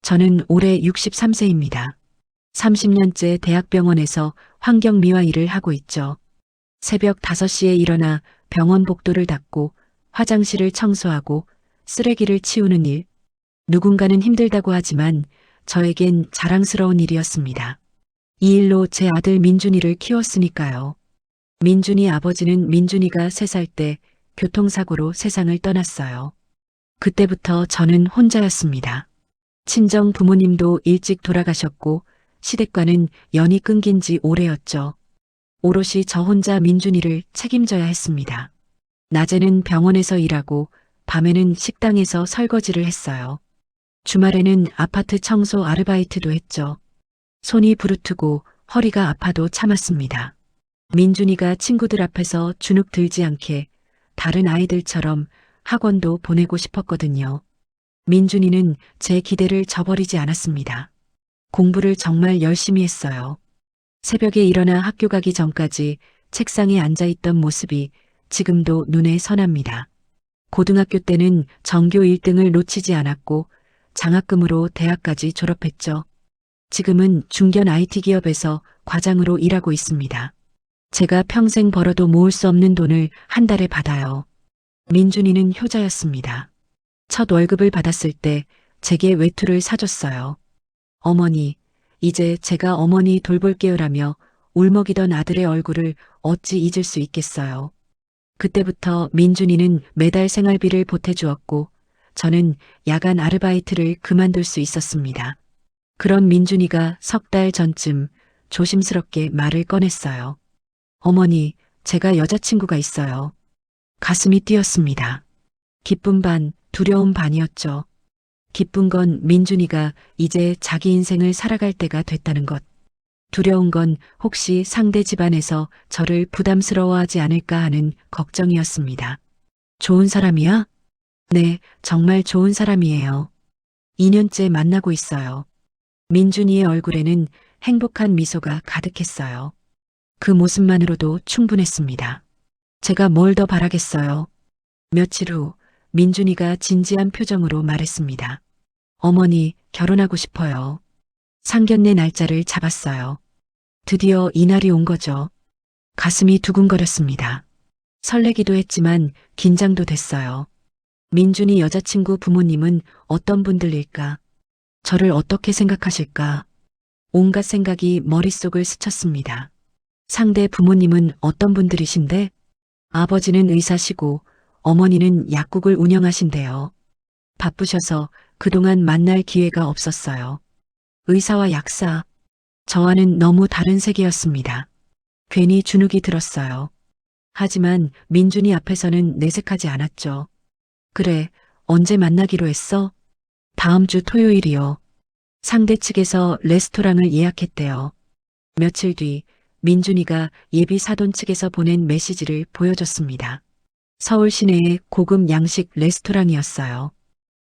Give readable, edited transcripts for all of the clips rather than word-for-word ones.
저는 올해 63세입니다. 30년째 대학병원에서 환경미화 일을 하고 있죠. 새벽 5시에 일어나 병원 복도를 닦고 화장실을 청소하고 쓰레기를 치우는 일. 누군가는 힘들다고 하지만 저에겐 자랑스러운 일이었습니다. 이 일로 제 아들 민준이를 키웠으니까요. 민준이 아버지는 민준이가 3살 때 교통사고로 세상을 떠났어요. 그때부터 저는 혼자였습니다. 친정 부모님도 일찍 돌아가셨고 시댁과는 연이 끊긴 지 오래였죠. 오롯이 저 혼자 민준이를 책임져야 했습니다. 낮에는 병원에서 일하고 밤에는 식당에서 설거지를 했어요. 주말에는 아파트 청소 아르바이트도 했죠. 손이 부르트고 허리가 아파도 참았습니다. 민준이가 친구들 앞에서 주눅 들지 않게 다른 아이들처럼 학원도 보내고 싶었거든요. 민준이는 제 기대를 저버리지 않았습니다. 공부를 정말 열심히 했어요. 새벽에 일어나 학교 가기 전까지 책상에 앉아있던 모습이 지금도 눈에 선합니다. 고등학교 때는 전교 1등을 놓치지 않았고 장학금으로 대학까지 졸업했죠. 지금은 중견 IT 기업에서 과장으로 일하고 있습니다. 제가 평생 벌어도 모을 수 없는 돈을 한 달에 받아요. 민준이는 효자였습니다. 첫 월급을 받았을 때 제게 외투를 사줬어요. 어머니, 이제 제가 어머니 돌볼게요라며 울먹이던 아들의 얼굴을 어찌 잊을 수 있겠어요. 그때부터 민준이는 매달 생활비를 보태주었고 저는 야간 아르바이트를 그만둘 수 있었습니다. 그런 민준이가 3달 전쯤 조심스럽게 말을 꺼냈어요. 어머니, 제가 여자친구가 있어요. 가슴이 뛰었습니다. 기쁨 반, 두려움 반이었죠. 기쁜 건 민준이가 이제 자기 인생을 살아갈 때가 됐다는 것. 두려운 건 혹시 상대 집안에서 저를 부담스러워하지 않을까 하는 걱정이었습니다. 좋은 사람이야? 네, 정말 좋은 사람이에요. 2년째 만나고 있어요. 민준이의 얼굴에는 행복한 미소가 가득했어요. 그 모습만으로도 충분했습니다. 제가 뭘 더 바라겠어요. 며칠 후 민준이가 진지한 표정으로 말했습니다. 어머니, 결혼하고 싶어요. 상견례 날짜를 잡았어요. 드디어 이날이 온 거죠. 가슴이 두근거렸습니다. 설레기도 했지만 긴장도 됐어요. 민준이 여자친구 부모님은 어떤 분들일까? 저를 어떻게 생각하실까? 온갖 생각이 머릿속을 스쳤습니다. 상대 부모님은 어떤 분들이신데? 아버지는 의사시고 어머니는 약국을 운영하신대요. 바쁘셔서 그동안 만날 기회가 없었어요. 의사와 약사, 저와는 너무 다른 세계였습니다. 괜히 주눅이 들었어요. 하지만 민준이 앞에서는 내색하지 않았죠. 그래, 언제 만나기로 했어? 다음 주 토요일이요. 상대 측에서 레스토랑을 예약했대요. 며칠 뒤 민준이가 예비 사돈 측에서 보낸 메시지를 보여줬습니다. 서울 시내의 고급 양식 레스토랑이었어요.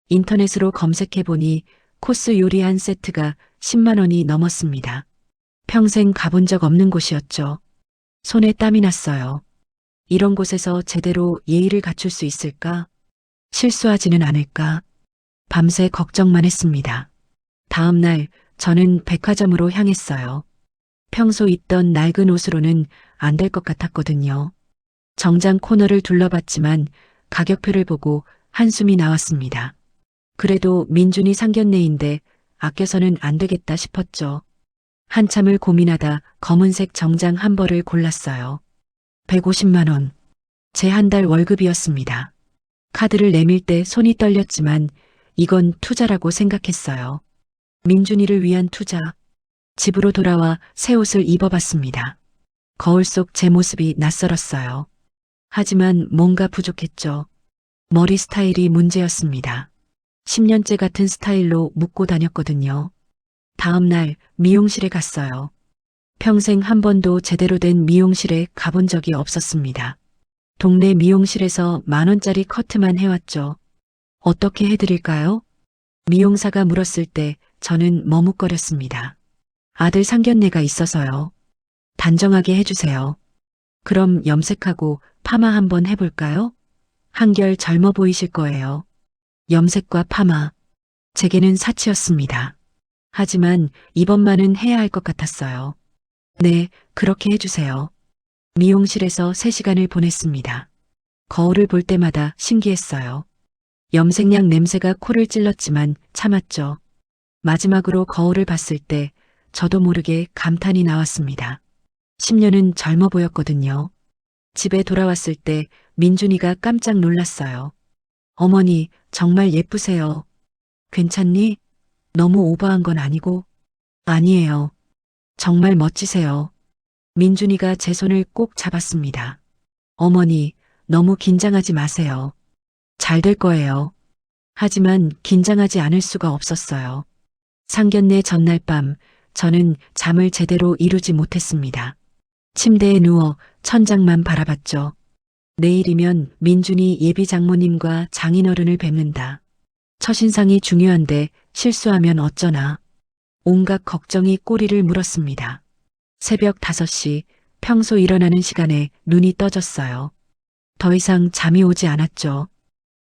인터넷으로 검색해보니 코스 요리 한 세트가 10만 원이 넘었습니다. 평생 가본 적 없는 곳이었죠. 손에 땀이 났어요. 이런 곳에서 제대로 예의를 갖출 수 있을까? 실수하지는 않을까? 밤새 걱정만 했습니다. 다음 날 저는 백화점으로 향했어요. 평소 입던 낡은 옷으로는 안 될 것 같았거든요. 정장 코너를 둘러봤지만 가격표를 보고 한숨이 나왔습니다. 그래도 민준이 상견례인데 아껴서는 안 되겠다 싶었죠. 한참을 고민하다 검은색 정장 한 벌을 골랐어요. 150만 원. 제 한 달 월급이었습니다. 카드를 내밀 때 손이 떨렸지만 이건 투자라고 생각했어요. 민준이를 위한 투자. 집으로 돌아와 새 옷을 입어봤습니다. 거울 속 제 모습이 낯설었어요. 하지만 뭔가 부족했죠. 머리 스타일이 문제였습니다. 10년째 같은 스타일로 묶고 다녔거든요. 다음 날 미용실에 갔어요. 평생 한 번도 제대로 된 미용실에 가본 적이 없었습니다. 동네 미용실에서 10,000원짜리 커트만 해왔죠. 어떻게 해드릴까요? 미용사가 물었을 때 저는 머뭇거렸습니다. 아들 상견례가 있어서요. 단정하게 해주세요. 그럼 염색하고 파마 한번 해볼까요? 한결 젊어 보이실 거예요. 염색과 파마. 제게는 사치였습니다. 하지만 이번만은 해야 할 것 같았어요. 네, 그렇게 해주세요. 미용실에서 3시간을 보냈습니다. 거울을 볼 때마다 신기했어요. 염색약 냄새가 코를 찔렀지만 참았죠. 마지막으로 거울을 봤을 때 저도 모르게 감탄이 나왔습니다. 10년은 젊어 보였거든요. 집에 돌아왔을 때 민준이가 깜짝 놀랐어요. 어머니, 정말 예쁘세요. 괜찮니? 너무 오버한 건 아니고? 아니에요. 정말 멋지세요. 민준이가 제 손을 꼭 잡았습니다. 어머니, 너무 긴장하지 마세요. 잘 될 거예요. 하지만 긴장하지 않을 수가 없었어요. 상견례 전날 밤, 저는 잠을 제대로 이루지 못했습니다. 침대에 누워 천장만 바라봤죠. 내일이면 민준이 예비 장모님과 장인어른을 뵙는다. 첫인상이 중요한데 실수하면 어쩌나. 온갖 걱정이 꼬리를 물었습니다. 새벽 5시, 평소 일어나는 시간에 눈이 떠졌어요. 더 이상 잠이 오지 않았죠.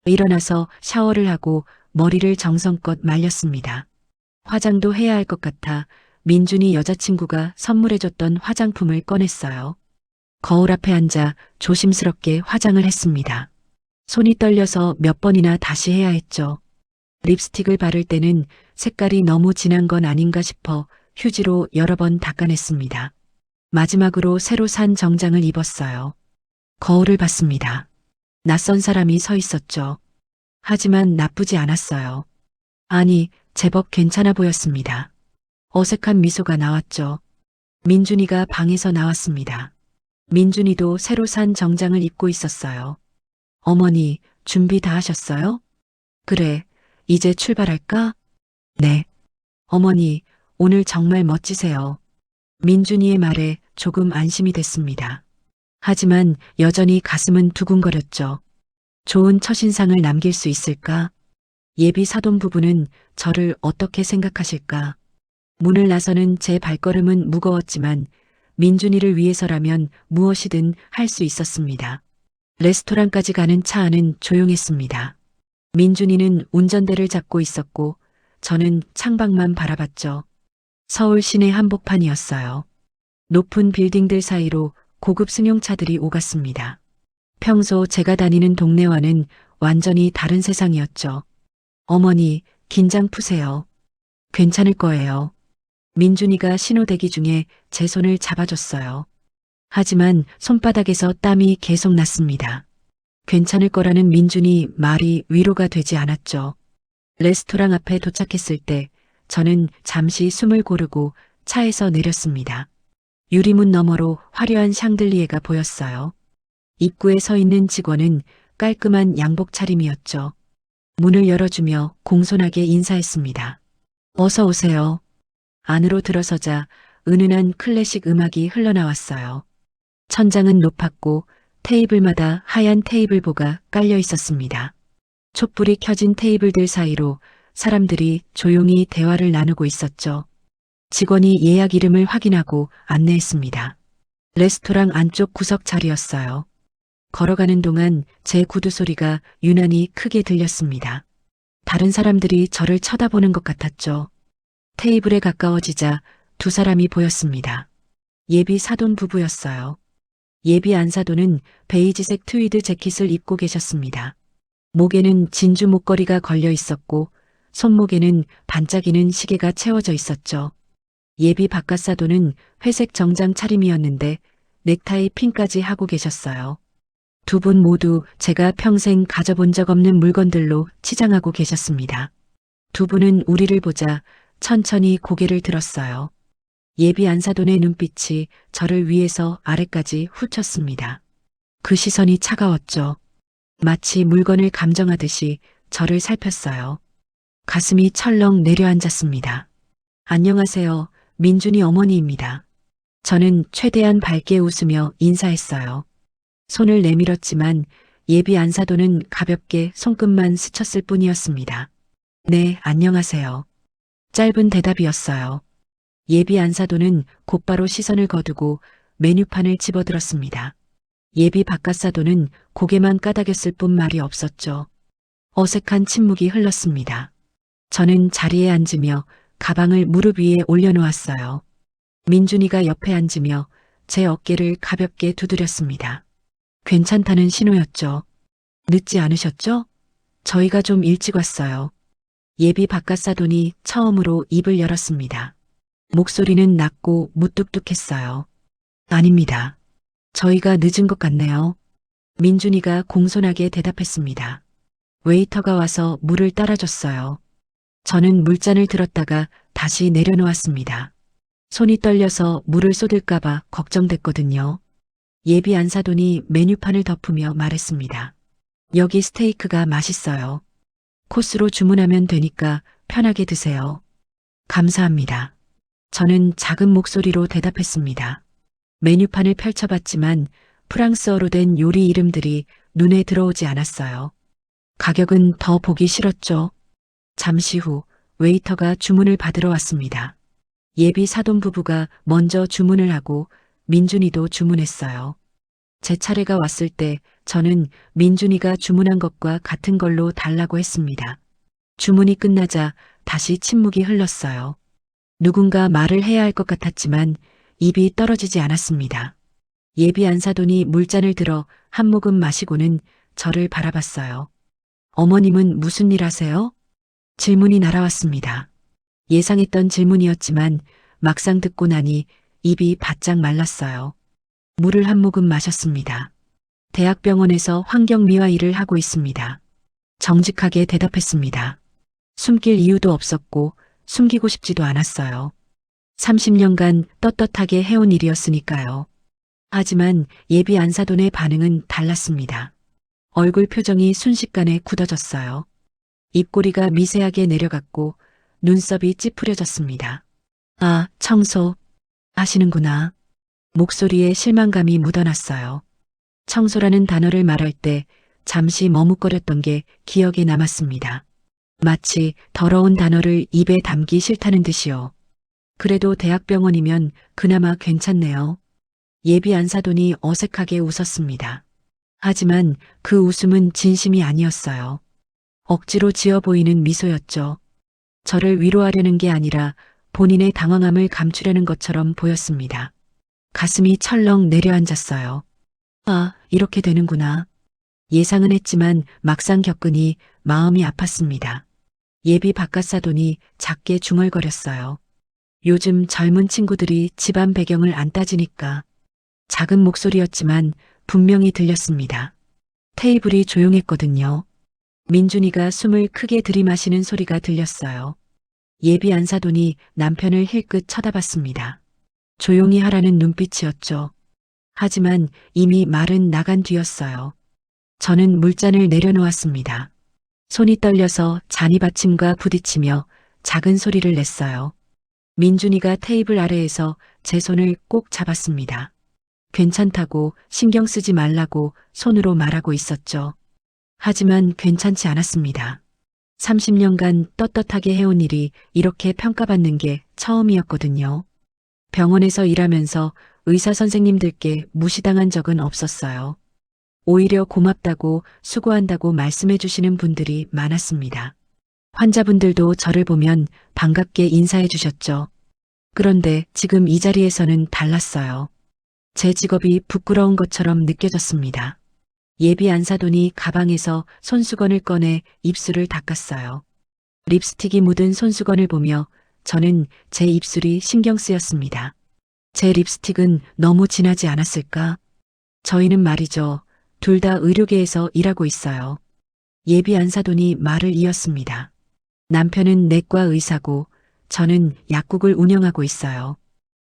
일어나서 샤워를 하고 머리를 정성껏 말렸습니다. 화장도 해야 할 것 같아 민준이 여자친구가 선물해줬던 화장품을 꺼냈어요. 거울 앞에 앉아 조심스럽게 화장을 했습니다. 손이 떨려서 몇 번이나 다시 해야 했죠. 립스틱을 바를 때는 색깔이 너무 진한 건 아닌가 싶어 휴지로 여러 번 닦아냈습니다. 마지막으로 새로 산 정장을 입었어요. 거울을 봤습니다. 낯선 사람이 서 있었죠. 하지만 나쁘지 않았어요. 아니, 제법 괜찮아 보였습니다. 어색한 미소가 나왔죠. 민준이가 방에서 나왔습니다. 민준이도 새로 산 정장을 입고 있었어요. 어머니, 준비 다 하셨어요? 그래, 이제 출발할까? 네. 어머니, 오늘 정말 멋지세요. 민준이의 말에 조금 안심이 됐습니다. 하지만 여전히 가슴은 두근거렸죠. 좋은 첫인상을 남길 수 있을까? 예비 사돈 부부는 저를 어떻게 생각하실까? 문을 나서는 제 발걸음은 무거웠지만 민준이를 위해서라면 무엇이든 할 수 있었습니다. 레스토랑까지 가는 차 안은 조용했습니다. 민준이는 운전대를 잡고 있었고 저는 창밖만 바라봤죠. 서울 시내 한복판이었어요. 높은 빌딩들 사이로 고급 승용차들이 오갔습니다. 평소 제가 다니는 동네와는 완전히 다른 세상이었죠. 어머니, 긴장 푸세요. 괜찮을 거예요. 민준이가 신호대기 중에 제 손을 잡아줬어요. 하지만 손바닥에서 땀이 계속 났습니다. 괜찮을 거라는 민준이 말이 위로가 되지 않았죠. 레스토랑 앞에 도착했을 때 저는 잠시 숨을 고르고 차에서 내렸습니다. 유리문 너머로 화려한 샹들리에가 보였어요. 입구에 서 있는 직원은 깔끔한 양복 차림이었죠. 문을 열어주며 공손하게 인사했습니다. 어서 오세요. 안으로 들어서자 은은한 클래식 음악이 흘러나왔어요. 천장은 높았고 테이블마다 하얀 테이블보가 깔려 있었습니다. 촛불이 켜진 테이블들 사이로 사람들이 조용히 대화를 나누고 있었죠. 직원이 예약 이름을 확인하고 안내했습니다. 레스토랑 안쪽 구석 자리였어요. 걸어가는 동안 제 구두 소리가 유난히 크게 들렸습니다. 다른 사람들이 저를 쳐다보는 것 같았죠. 테이블에 가까워지자 2사람이 보였습니다. 예비 사돈 부부였어요. 예비 안사돈은 베이지색 트위드 재킷을 입고 계셨습니다. 목에는 진주 목걸이가 걸려 있었고 손목에는 반짝이는 시계가 채워져 있었죠. 예비 박갓사돈은 회색 정장 차림이었는데 넥타이 핀까지 하고 계셨어요. 2분 모두 제가 평생 가져본 적 없는 물건들로 치장하고 계셨습니다. 2분은 우리를 보자 천천히 고개를 들었어요. 예비 안사돈의 눈빛이 저를 위에서 아래까지 훑었습니다. 그 시선이 차가웠죠. 마치 물건을 감정하듯이 저를 살폈어요. 가슴이 철렁 내려앉았습니다. 안녕하세요. 민준이 어머니입니다. 저는 최대한 밝게 웃으며 인사했어요. 손을 내밀었지만 예비 안사돈은 가볍게 손끝만 스쳤을 뿐이었습니다. 네, 안녕하세요. 짧은 대답이었어요. 예비 안사돈은 곧바로 시선을 거두고 메뉴판을 집어들었습니다. 예비 박갓사돈은 고개만 까닥였을 뿐 말이 없었죠. 어색한 침묵이 흘렀습니다. 저는 자리에 앉으며 가방을 무릎 위에 올려놓았어요. 민준이가 옆에 앉으며 제 어깨를 가볍게 두드렸습니다. 괜찮다는 신호였죠. 늦지 않으셨죠? 저희가 좀 일찍 왔어요. 예비 바깥사돈이 처음으로 입을 열었습니다. 목소리는 낮고 무뚝뚝했어요. 아닙니다. 저희가 늦은 것 같네요. 민준이가 공손하게 대답했습니다. 웨이터가 와서 물을 따라줬어요. 저는 물잔을 들었다가 다시 내려놓았습니다. 손이 떨려서 물을 쏟을까봐 걱정됐거든요. 예비 안사돈이 메뉴판을 덮으며 말했습니다. 여기 스테이크가 맛있어요. 코스로 주문하면 되니까 편하게 드세요. 감사합니다. 저는 작은 목소리로 대답했습니다. 메뉴판을 펼쳐봤지만 프랑스어로 된 요리 이름들이 눈에 들어오지 않았어요. 가격은 더 보기 싫었죠. 잠시 후 웨이터가 주문을 받으러 왔습니다. 예비 사돈 부부가 먼저 주문을 하고 민준이도 주문했어요. 제 차례가 왔을 때 저는 민준이가 주문한 것과 같은 걸로 달라고 했습니다. 주문이 끝나자 다시 침묵이 흘렀어요. 누군가 말을 해야 할 것 같았지만 입이 떨어지지 않았습니다. 예비 안사돈이 물잔을 들어 한 모금 마시고는 저를 바라봤어요. 어머님은 무슨 일 하세요? 질문이 날아왔습니다. 예상했던 질문이었지만 막상 듣고 나니 입이 바짝 말랐어요. 물을 한 모금 마셨습니다. 대학병원에서 환경미화 일을 하고 있습니다. 정직하게 대답했습니다. 숨길 이유도 없었고 숨기고 싶지도 않았어요. 30년간 떳떳하게 해온 일이었으니까요. 하지만 예비 안사돈의 반응은 달랐습니다. 얼굴 표정이 순식간에 굳어졌어요. 입꼬리가 미세하게 내려갔고 눈썹이 찌푸려졌습니다. 아, 청소 하시는구나. 목소리에 실망감이 묻어났어요. 청소라는 단어를 말할 때 잠시 머뭇거렸던 게 기억에 남았습니다. 마치 더러운 단어를 입에 담기 싫다는 듯이요. 그래도 대학병원이면 그나마 괜찮네요. 예비 안사돈이 어색하게 웃었습니다. 하지만 그 웃음은 진심이 아니었어요. 억지로 지어 보이는 미소였죠. 저를 위로하려는 게 아니라 본인의 당황함을 감추려는 것처럼 보였습니다. 가슴이 철렁 내려앉았어요. 아, 이렇게 되는구나. 예상은 했지만 막상 겪으니 마음이 아팠습니다. 예비 바깥사돈이 작게 중얼거렸어요. 요즘 젊은 친구들이 집안 배경을 안 따지니까. 작은 목소리였지만 분명히 들렸습니다. 테이블이 조용했거든요. 민준이가 숨을 크게 들이마시는 소리가 들렸어요. 예비 안사돈이 남편을 힐끗 쳐다봤습니다. 조용히 하라는 눈빛이었죠. 하지만 이미 말은 나간 뒤였어요. 저는 물잔을 내려놓았습니다. 손이 떨려서 잔이받침과 부딪히며 작은 소리를 냈어요. 민준이가 테이블 아래에서 제 손을 꼭 잡았습니다. 괜찮다고 신경 쓰지 말라고 손으로 말하고 있었죠. 하지만 괜찮지 않았습니다. 30년간 떳떳하게 해온 일이 이렇게 평가받는 게 처음이었거든요. 병원에서 일하면서 의사 선생님들께 무시당한 적은 없었어요. 오히려 고맙다고 수고한다고 말씀해 주시는 분들이 많았습니다. 환자분들도 저를 보면 반갑게 인사해 주셨죠. 그런데 지금 이 자리에서는 달랐어요. 제 직업이 부끄러운 것처럼 느껴졌습니다. 예비 안사돈이 가방에서 손수건을 꺼내 입술을 닦았어요. 립스틱이 묻은 손수건을 보며 저는 제 입술이 신경 쓰였습니다. 제 립스틱은 너무 진하지 않았을까? 저희는 말이죠. 둘 다 의료계에서 일하고 있어요. 예비 안사돈이 말을 이었습니다. 남편은 내과 의사고 저는 약국을 운영하고 있어요.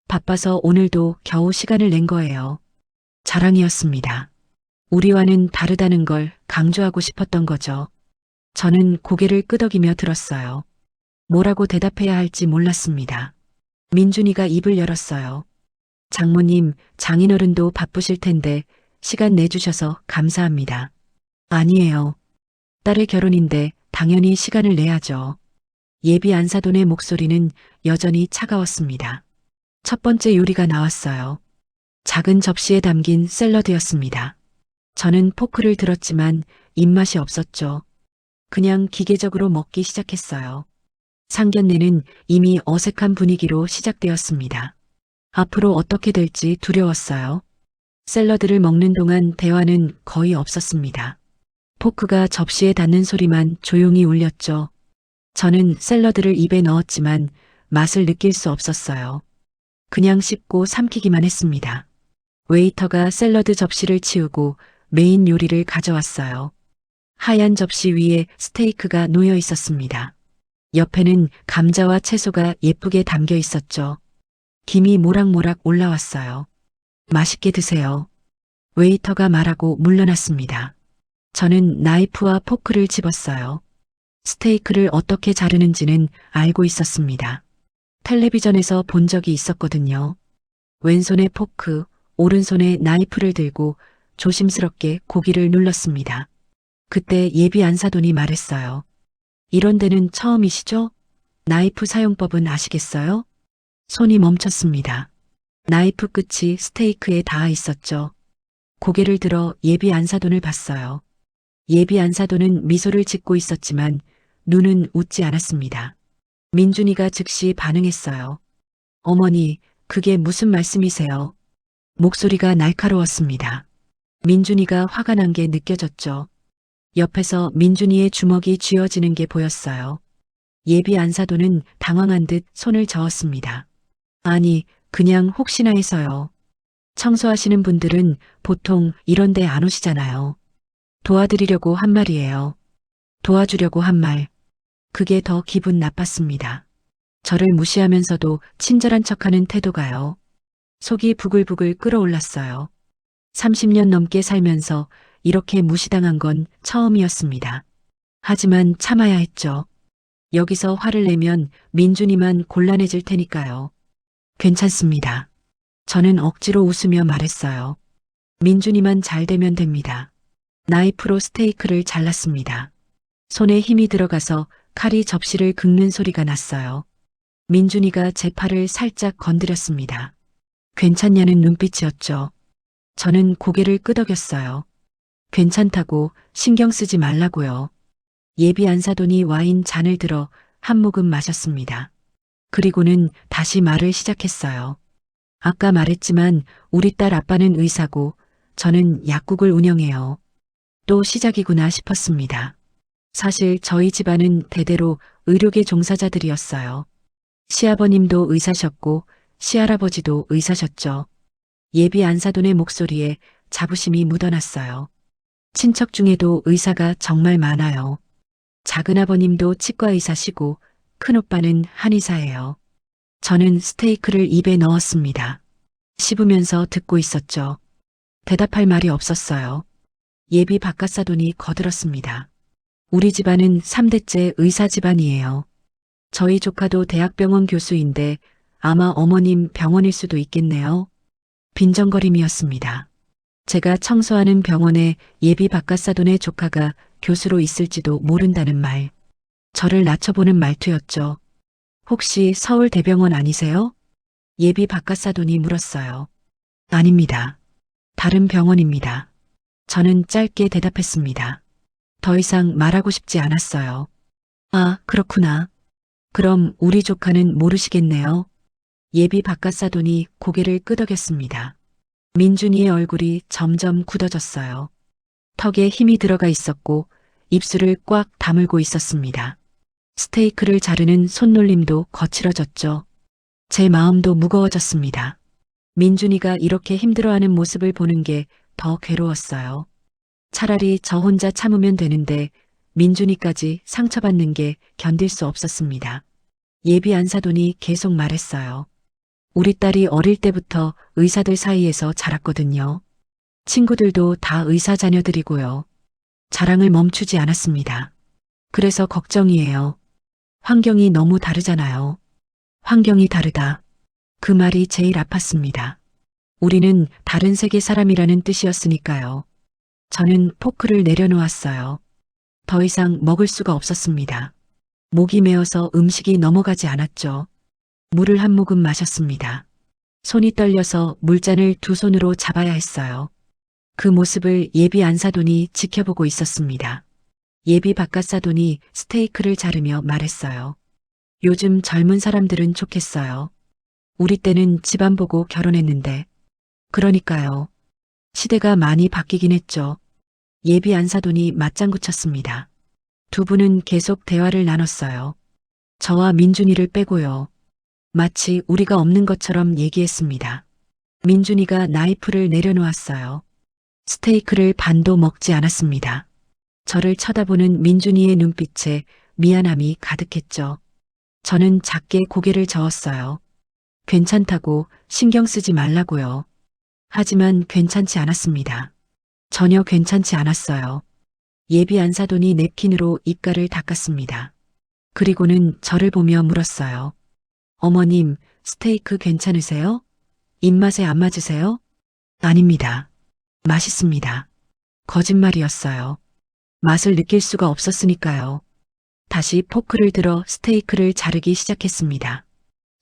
바빠서 오늘도 겨우 시간을 낸 거예요. 자랑이었습니다. 우리와는 다르다는 걸 강조하고 싶었던 거죠. 저는 고개를 끄덕이며 들었어요. 뭐라고 대답해야 할지 몰랐습니다. 민준이가 입을 열었어요. 장모님, 장인어른도 바쁘실 텐데 시간 내주셔서 감사합니다. 아니에요. 딸의 결혼인데 당연히 시간을 내야죠. 예비 안사돈의 목소리는 여전히 차가웠습니다. 첫 번째 요리가 나왔어요. 작은 접시에 담긴 샐러드였습니다. 저는 포크를 들었지만 입맛이 없었죠. 그냥 기계적으로 먹기 시작했어요. 상견례는 이미 어색한 분위기로 시작되었습니다. 앞으로 어떻게 될지 두려웠어요. 샐러드를 먹는 동안 대화는 거의 없었습니다. 포크가 접시에 닿는 소리만 조용히 울렸죠. 저는 샐러드를 입에 넣었지만 맛을 느낄 수 없었어요. 그냥 씹고 삼키기만 했습니다. 웨이터가 샐러드 접시를 치우고 메인 요리를 가져왔어요. 하얀 접시 위에 스테이크가 놓여 있었습니다. 옆에는 감자와 채소가 예쁘게 담겨 있었죠. 김이 모락모락 올라왔어요. 맛있게 드세요. 웨이터가 말하고 물러났습니다. 저는 나이프와 포크를 집었어요. 스테이크를 어떻게 자르는지는 알고 있었습니다. 텔레비전에서 본 적이 있었거든요. 왼손에 포크, 오른손에 나이프를 들고 조심스럽게 고기를 눌렀습니다. 그때 예비 안사돈이 말했어요. 이런 데는 처음이시죠? 나이프 사용법은 아시겠어요? 손이 멈췄습니다. 나이프 끝이 스테이크에 닿아 있었죠. 고개를 들어 예비 안사돈을 봤어요. 예비 안사돈은 미소를 짓고 있었지만 눈은 웃지 않았습니다. 민준이가 즉시 반응했어요. 어머니, 그게 무슨 말씀이세요? 목소리가 날카로웠습니다. 민준이가 화가 난 게 느껴졌죠. 옆에서 민준이의 주먹이 쥐어지는 게 보였어요. 예비 안사돈은 당황한 듯 손을 저었습니다. 아니, 그냥 혹시나 해서요. 청소하시는 분들은 보통 이런 데 안 오시잖아요. 도와드리려고 한 말이에요. 도와주려고 한 말. 그게 더 기분 나빴습니다. 저를 무시하면서도 친절한 척하는 태도가요. 속이 부글부글 끓어올랐어요. 30년 넘게 살면서 이렇게 무시당한 건 처음이었습니다. 하지만 참아야 했죠. 여기서 화를 내면 민준이만 곤란해질 테니까요. 괜찮습니다. 저는 억지로 웃으며 말했어요. 민준이만 잘 되면 됩니다. 나이프로 스테이크를 잘랐습니다. 손에 힘이 들어가서 칼이 접시를 긁는 소리가 났어요. 민준이가 제 팔을 살짝 건드렸습니다. 괜찮냐는 눈빛이었죠. 저는 고개를 끄덕였어요. 괜찮다고 신경 쓰지 말라고요. 예비 안사돈이 와인 잔을 들어 한 모금 마셨습니다. 그리고는 다시 말을 시작했어요. 아까 말했지만 우리 딸 아빠는 의사고 저는 약국을 운영해요. 또 시작이구나 싶었습니다. 사실 저희 집안은 대대로 의료계 종사자들이었어요. 시아버님도 의사셨고 시할아버지도 의사셨죠. 예비 안사돈의 목소리에 자부심이 묻어났어요. 친척 중에도 의사가 정말 많아요. 작은아버님도 치과의사시고 큰오빠는 한의사예요. 저는 스테이크를 입에 넣었습니다. 씹으면서 듣고 있었죠. 대답할 말이 없었어요. 예비 바깥사돈이 거들었습니다. 우리 집안은 3대째 의사 집안이에요. 저희 조카도 대학병원 교수인데 아마 어머님 병원일 수도 있겠네요. 빈정거림이었습니다. 제가 청소하는 병원에 예비 바깥사돈의 조카가 교수로 있을지도 모른다는 말. 저를 낮춰보는 말투였죠. 혹시 서울대병원 아니세요? 예비 바깥사돈이 물었어요. 아닙니다. 다른 병원입니다. 저는 짧게 대답했습니다. 더 이상 말하고 싶지 않았어요. 아, 그렇구나. 그럼 우리 조카는 모르시겠네요. 예비 바깥사돈이 고개를 끄덕였습니다. 민준이의 얼굴이 점점 굳어졌어요. 턱에 힘이 들어가 있었고 입술을 꽉 다물고 있었습니다. 스테이크를 자르는 손놀림도 거칠어졌죠. 제 마음도 무거워졌습니다. 민준이가 이렇게 힘들어하는 모습을 보는 게 더 괴로웠어요. 차라리 저 혼자 참으면 되는데 민준이까지 상처받는 게 견딜 수 없었습니다. 예비 안사돈이 계속 말했어요. 우리 딸이 어릴 때부터 의사들 사이에서 자랐거든요. 친구들도 다 의사 자녀들이고요. 자랑을 멈추지 않았습니다. 그래서 걱정이에요. 환경이 너무 다르잖아요. 환경이 다르다. 그 말이 제일 아팠습니다. 우리는 다른 세계 사람이라는 뜻이었으니까요. 저는 포크를 내려놓았어요. 더 이상 먹을 수가 없었습니다. 목이 메어서 음식이 넘어가지 않았죠. 물을 한 모금 마셨습니다. 손이 떨려서 물잔을 두 손으로 잡아야 했어요. 그 모습을 예비 안사돈이 지켜보고 있었습니다. 예비 바깥사돈이 스테이크를 자르며 말했어요. 요즘 젊은 사람들은 좋겠어요. 우리 때는 집안 보고 결혼했는데. 그러니까요. 시대가 많이 바뀌긴 했죠. 예비 안사돈이 맞장구 쳤습니다. 두 분은 계속 대화를 나눴어요. 저와 민준이를 빼고요. 마치 우리가 없는 것처럼 얘기했습니다. 민준이가 나이프를 내려놓았어요. 스테이크를 반도 먹지 않았습니다. 저를 쳐다보는 민준이의 눈빛에 미안함이 가득했죠. 저는 작게 고개를 저었어요. 괜찮다고 신경 쓰지 말라고요. 하지만 괜찮지 않았습니다. 전혀 괜찮지 않았어요. 예비 안사돈이 냅킨으로 입가를 닦았습니다. 그리고는 저를 보며 물었어요. 어머님, 스테이크 괜찮으세요? 입맛에 안 맞으세요? 아닙니다. 맛있습니다. 거짓말이었어요. 맛을 느낄 수가 없었으니까요. 다시 포크를 들어 스테이크를 자르기 시작했습니다.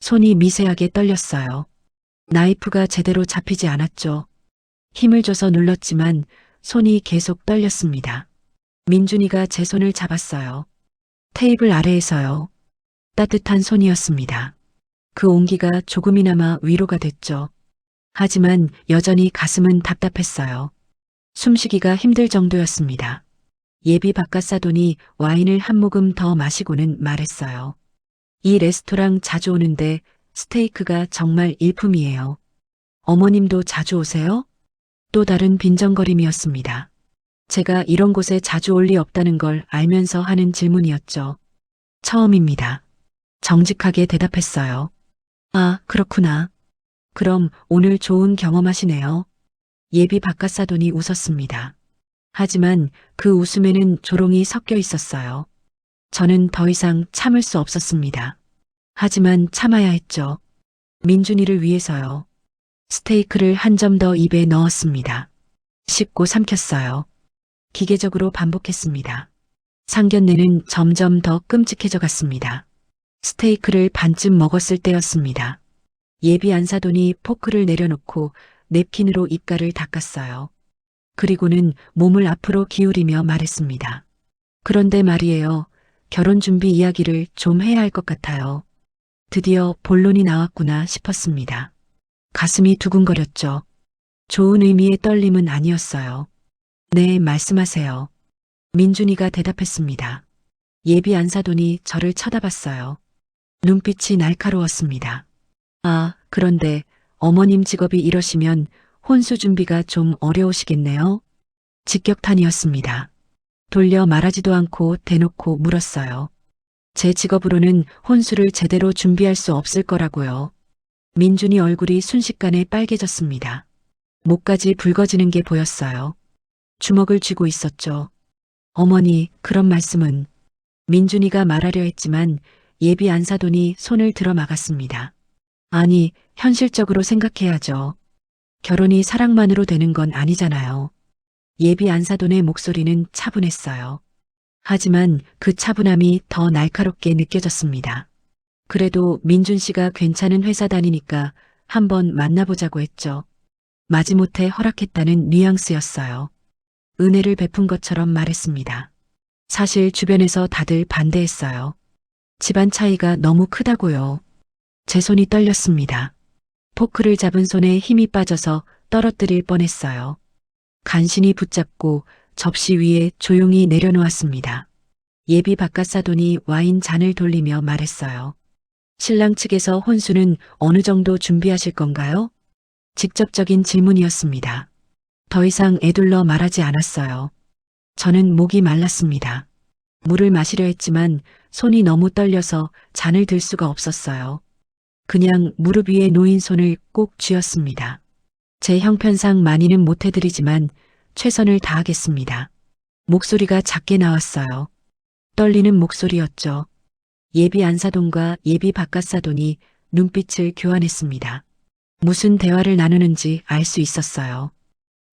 손이 미세하게 떨렸어요. 나이프가 제대로 잡히지 않았죠. 힘을 줘서 눌렀지만 손이 계속 떨렸습니다. 민준이가 제 손을 잡았어요. 테이블 아래에서요. 따뜻한 손이었습니다. 그 온기가 조금이나마 위로가 됐죠. 하지만 여전히 가슴은 답답했어요. 숨쉬기가 힘들 정도였습니다. 예비 바깥사돈이 와인을 한 모금 더 마시고는 말했어요. 이 레스토랑 자주 오는데 스테이크가 정말 일품이에요. 어머님도 자주 오세요? 또 다른 빈정거림이었습니다. 제가 이런 곳에 자주 올 리 없다는 걸 알면서 하는 질문이었죠. 처음입니다. 정직하게 대답했어요. 아, 그렇구나. 그럼 오늘 좋은 경험하시네요. 예비 바깥사돈이 웃었습니다. 하지만 그 웃음에는 조롱이 섞여 있었어요. 저는 더 이상 참을 수 없었습니다. 하지만 참아야 했죠. 민준이를 위해서요. 스테이크를 한 점 더 입에 넣었습니다. 씹고 삼켰어요. 기계적으로 반복했습니다. 상견례는 점점 더 끔찍해져 갔습니다. 스테이크를 반쯤 먹었을 때였습니다. 예비 안사돈이 포크를 내려놓고 냅킨으로 입가를 닦았어요. 그리고는 몸을 앞으로 기울이며 말했습니다. 그런데 말이에요. 결혼 준비 이야기를 좀 해야 할 것 같아요. 드디어 본론이 나왔구나 싶었습니다. 가슴이 두근거렸죠. 좋은 의미의 떨림은 아니었어요. 네, 말씀하세요. 민준이가 대답했습니다. 예비 안사돈이 저를 쳐다봤어요. 눈빛이 날카로웠습니다. 아, 그런데 어머님 직업이 이러시면 혼수 준비가 좀 어려우시겠네요. 직격탄이었습니다. 돌려 말하지도 않고 대놓고 물었어요. 제 직업으로는 혼수를 제대로 준비할 수 없을 거라고요. 민준이 얼굴이 순식간에 빨개졌습니다. 목까지 붉어지는 게 보였어요. 주먹을 쥐고 있었죠. 어머니, 그런 말씀은. 민준이가 말하려 했지만 예비 안사돈이 손을 들어 막았습니다. 아니, 현실적으로 생각해야죠. 결혼이 사랑만으로 되는 건 아니잖아요. 예비 안사돈의 목소리는 차분했어요. 하지만 그 차분함이 더 날카롭게 느껴졌습니다. 그래도 민준 씨가 괜찮은 회사 다니니까 한번 만나보자고 했죠. 마지못해 허락했다는 뉘앙스였어요. 은혜를 베푼 것처럼 말했습니다. 사실 주변에서 다들 반대했어요. 집안 차이가 너무 크다고요. 제 손이 떨렸습니다. 포크를 잡은 손에 힘이 빠져서 떨어뜨릴 뻔했어요. 간신히 붙잡고 접시 위에 조용히 내려놓았습니다. 예비 바깥사돈이 와인 잔을 돌리며 말했어요. 신랑 측에서 혼수는 어느 정도 준비하실 건가요? 직접적인 질문이었습니다. 더 이상 애둘러 말하지 않았어요. 저는 목이 말랐습니다. 물을 마시려 했지만 손이 너무 떨려서 잔을 들 수가 없었어요. 그냥 무릎 위에 놓인 손을 꼭 쥐었습니다. 제 형편상 많이는 못해드리지만 최선을 다하겠습니다. 목소리가 작게 나왔어요. 떨리는 목소리였죠. 예비 안사돈과 예비 바깥사돈이 눈빛을 교환했습니다. 무슨 대화를 나누는지 알 수 있었어요.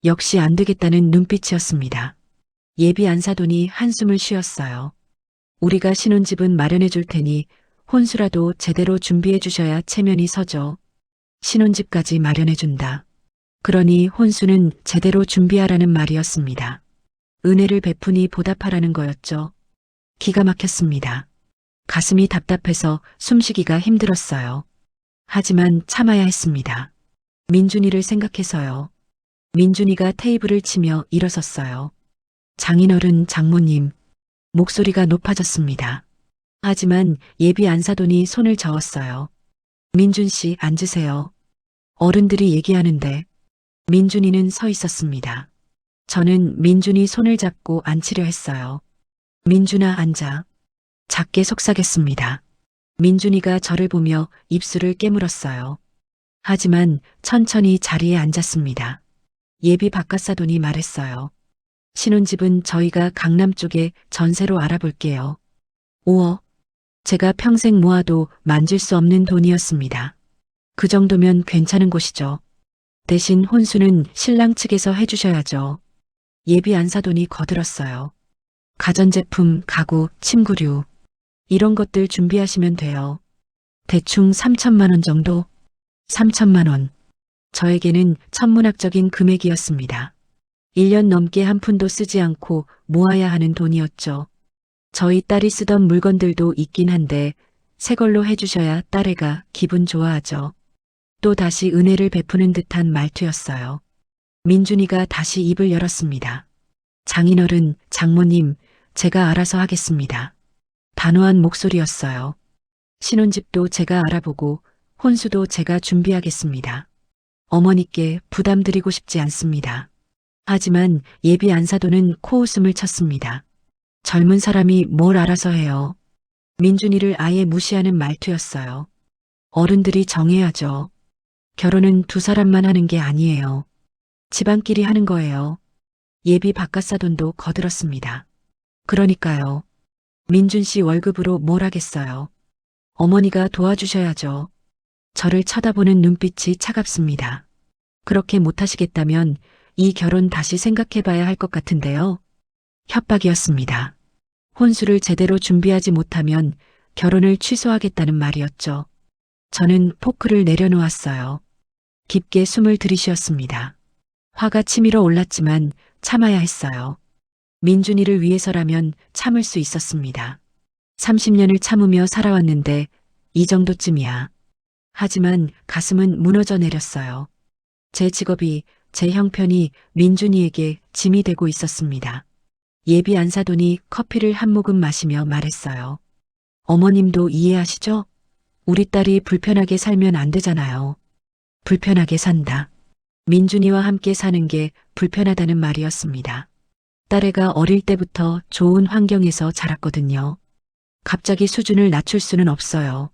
역시 안 되겠다는 눈빛이었습니다. 예비 안사돈이 한숨을 쉬었어요. 우리가 신혼집은 마련해 줄 테니 혼수라도 제대로 준비해 주셔야 체면이 서죠. 신혼집까지 마련해 준다. 그러니 혼수는 제대로 준비하라는 말이었습니다. 은혜를 베푸니 보답하라는 거였죠. 기가 막혔습니다. 가슴이 답답해서 숨쉬기가 힘들었어요. 하지만 참아야 했습니다. 민준이를 생각해서요. 민준이가 테이블을 치며 일어섰어요. 장인어른, 장모님, 목소리가 높아졌습니다. 하지만 예비 안사돈이 손을 저었어요. 민준 씨, 앉으세요. 어른들이 얘기하는데. 민준이는 서 있었습니다. 저는 민준이 손을 잡고 앉히려 했어요. 민준아, 앉아. 작게 속삭였습니다. 민준이가 저를 보며 입술을 깨물었어요. 하지만 천천히 자리에 앉았습니다. 예비 바깥사돈이 말했어요. 신혼집은 저희가 강남 쪽에 전세로 알아볼게요. 5억. 제가 평생 모아도 만질 수 없는 돈이었습니다. 그 정도면 괜찮은 곳이죠. 대신 혼수는 신랑 측에서 해주셔야죠. 예비 안사돈이 거들었어요. 가전제품, 가구, 침구류 이런 것들 준비하시면 돼요. 대충 3천만 원 정도? 3천만 원. 저에게는 천문학적인 금액이었습니다. 1년 넘게 한 푼도 쓰지 않고 모아야 하는 돈이었죠. 저희 딸이 쓰던 물건들도 있긴 한데 새 걸로 해주셔야 딸애가 기분 좋아하죠. 또 다시 은혜를 베푸는 듯한 말투였어요. 민준이가 다시 입을 열었습니다. 장인어른, 장모님, 제가 알아서 하겠습니다. 단호한 목소리였어요. 신혼집도 제가 알아보고 혼수도 제가 준비하겠습니다. 어머니께 부담드리고 싶지 않습니다. 하지만 예비 안사돈은 코웃음을 쳤습니다. 젊은 사람이 뭘 알아서 해요. 민준이를 아예 무시하는 말투였어요. 어른들이 정해야죠. 결혼은 두 사람만 하는 게 아니에요. 집안끼리 하는 거예요. 예비 바깥사돈도 거들었습니다. 그러니까요. 민준 씨 월급으로 뭘 하겠어요. 어머니가 도와주셔야죠. 저를 쳐다보는 눈빛이 차갑습니다. 그렇게 못하시겠다면 이 결혼 다시 생각해봐야 할 것 같은데요. 협박이었습니다. 혼수를 제대로 준비하지 못하면 결혼을 취소하겠다는 말이었죠. 저는 포크를 내려놓았어요. 깊게 숨을 들이쉬었습니다. 화가 치밀어 올랐지만 참아야 했어요. 민준이를 위해서라면 참을 수 있었습니다. 30년을 참으며 살아왔는데 이 정도쯤이야. 하지만 가슴은 무너져 내렸어요. 제 직업이, 제 형편이 민준이에게 짐이 되고 있었습니다. 예비 안사돈이 커피를 한 모금 마시며 말했어요. 어머님도 이해하시죠? 우리 딸이 불편하게 살면 안 되잖아요. 불편하게 산다. 민준이와 함께 사는 게 불편하다는 말이었습니다. 딸애가 어릴 때부터 좋은 환경에서 자랐거든요. 갑자기 수준을 낮출 수는 없어요.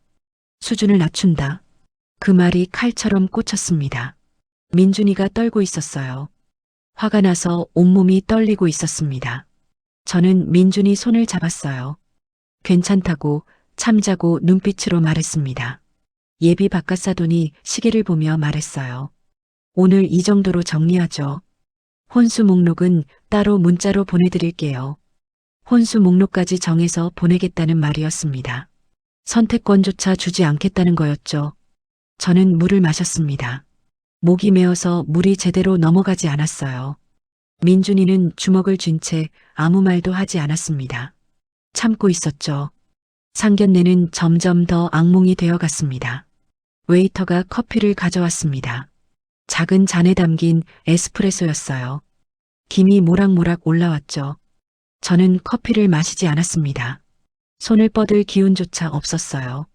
수준을 낮춘다. 그 말이 칼처럼 꽂혔습니다. 민준이가 떨고 있었어요. 화가 나서 온몸이 떨리고 있었습니다. 저는 민준이 손을 잡았어요. 괜찮다고 참자고 눈빛으로 말했습니다. 예비 바깥사돈이 시계를 보며 말했어요. 오늘 이 정도로 정리하죠. 혼수 목록은 따로 문자로 보내드릴게요. 혼수 목록까지 정해서 보내겠다는 말이었습니다. 선택권조차 주지 않겠다는 거였죠. 저는 물을 마셨습니다. 목이 메어서 물이 제대로 넘어가지 않았어요. 민준이는 주먹을 쥔 채 아무 말도 하지 않았습니다. 참고 있었죠. 상견례는 점점 더 악몽이 되어갔습니다. 웨이터가 커피를 가져왔습니다. 작은 잔에 담긴 에스프레소였어요. 김이 모락모락 올라왔죠. 저는 커피를 마시지 않았습니다. 손을 뻗을 기운조차 없었어요.